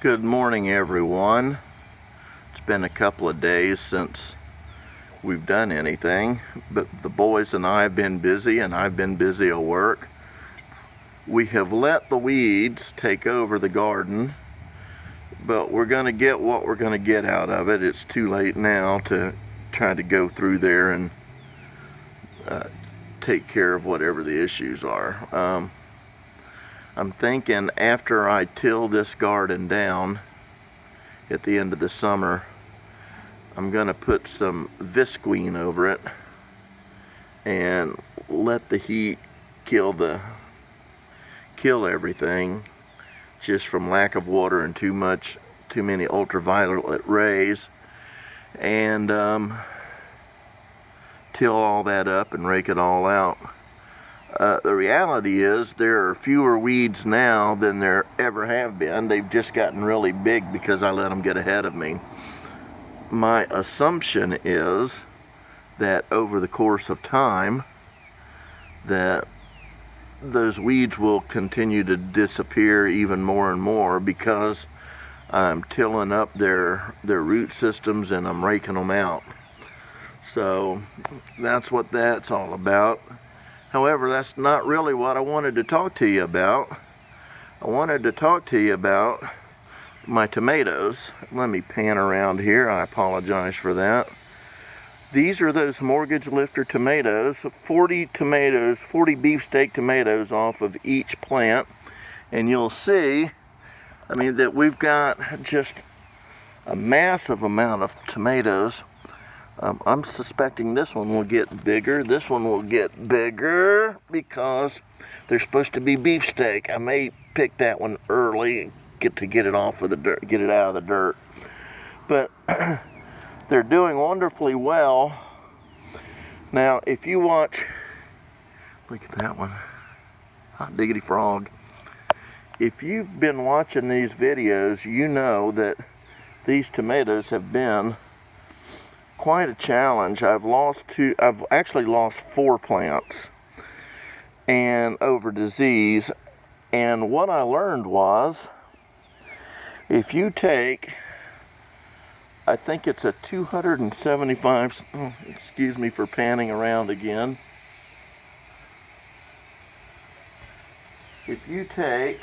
Good morning, everyone. It's been a couple of days since we've done anything, but the boys and I have been busy, and I've been busy at work. We have let the weeds take over the garden, but we're going to get what we're going to get out of it. It's too late now to try to go through there and take care of whatever the issues are. I'm thinking after I till this garden down at the end of the summer, I'm going to put some visqueen over it and let the heat kill everything just from lack of water and too many ultraviolet rays, and till all that up and rake it all out. The reality is there are fewer weeds now than there ever have been. They've just gotten really big because I let them get ahead of me. My assumption is that over the course of time that those weeds will continue to disappear even more and more because I'm tilling up their root systems and I'm raking them out. So that's what that's all about. However, that's not really what I wanted to talk to you about. I wanted to talk to you about my tomatoes. Let me pan around here. I apologize for that. These are those mortgage lifter tomatoes. 40 tomatoes, 40 beefsteak tomatoes off of each plant. And you'll see, that we've got just a massive amount of tomatoes. I'm suspecting this one will get bigger. This one will get bigger because they're supposed to be beefsteak. I may pick that one early and get it off of the dirt, get it out of the dirt. But they're doing wonderfully well. Now, if you watch, look at that one, hot diggity frog. If you've been watching these videos, you know that these tomatoes have been quite a challenge. I've actually lost 4 plants and over disease. And what I learned was, if you take, I think it's a 275, excuse me for panning around again. If you take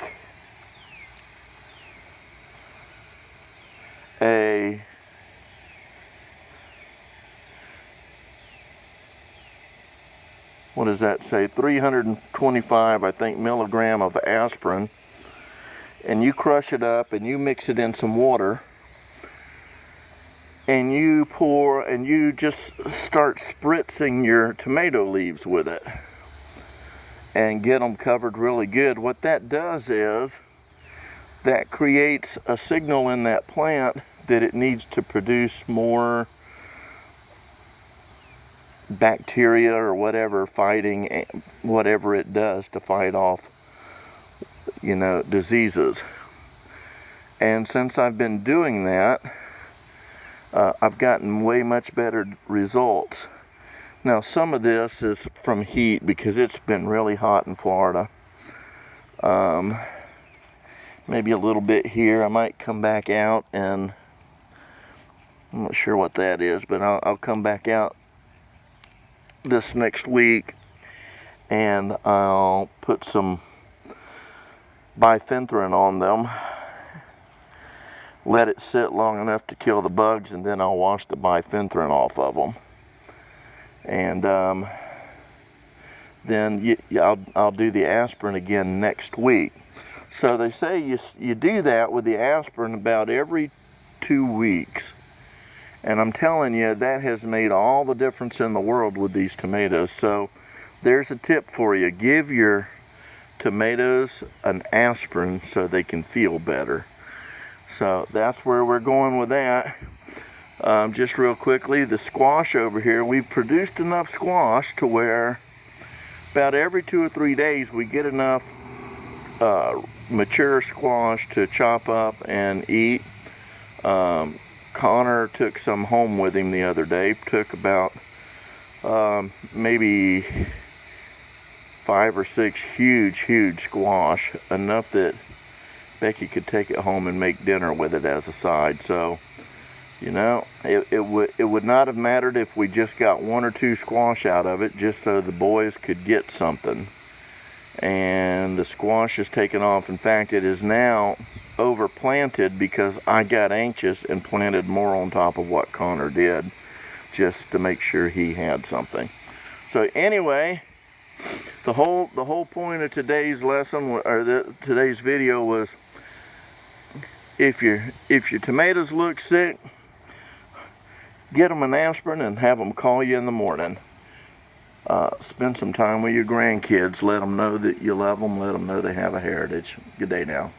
a what does that say? 325, I think, milligram of aspirin, and you crush it up and you mix it in some water, and you pour and you just start spritzing your tomato leaves with it and get them covered really good. What that does is that creates a signal in that plant that it needs to produce more bacteria or whatever, fighting whatever it does to fight off diseases. And since I've been doing that, I've gotten way much better results. Now, some of this is from heat because it's been really hot in Florida. Maybe a little bit here. I might come back out, and I'm not sure what that is, but I'll come back out this next week and I'll put some bifenthrin on them, let it sit long enough to kill the bugs, and then I'll wash the bifenthrin off of them. And then I'll do the aspirin again next week. So they say you do that with the aspirin about every 2 weeks. And I'm telling you, that has made all the difference in the world with these tomatoes. So there's a tip for you. Give your tomatoes an aspirin so they can feel better. So that's where we're going with that. Just real quickly, the squash over here, we've produced enough squash to where about every 2 or 3 days we get enough mature squash to chop up and eat. Connor took some home with him the other day. Took about maybe 5 or 6 huge squash, enough that Becky could take it home and make dinner with it as a side. So, you know, it would not have mattered if we just got 1 or 2 squash out of it, just so the boys could get something. And the squash is taken off. In fact, it is now overplanted because I got anxious and planted more on top of what Connor did, just to make sure he had something. So anyway, the whole point of today's lesson, or today's video, was if your tomatoes look sick, get them an aspirin and have them call you in the morning. Spend some time with your grandkids. Let them know that you love them. Let them know they have a heritage. Good day now.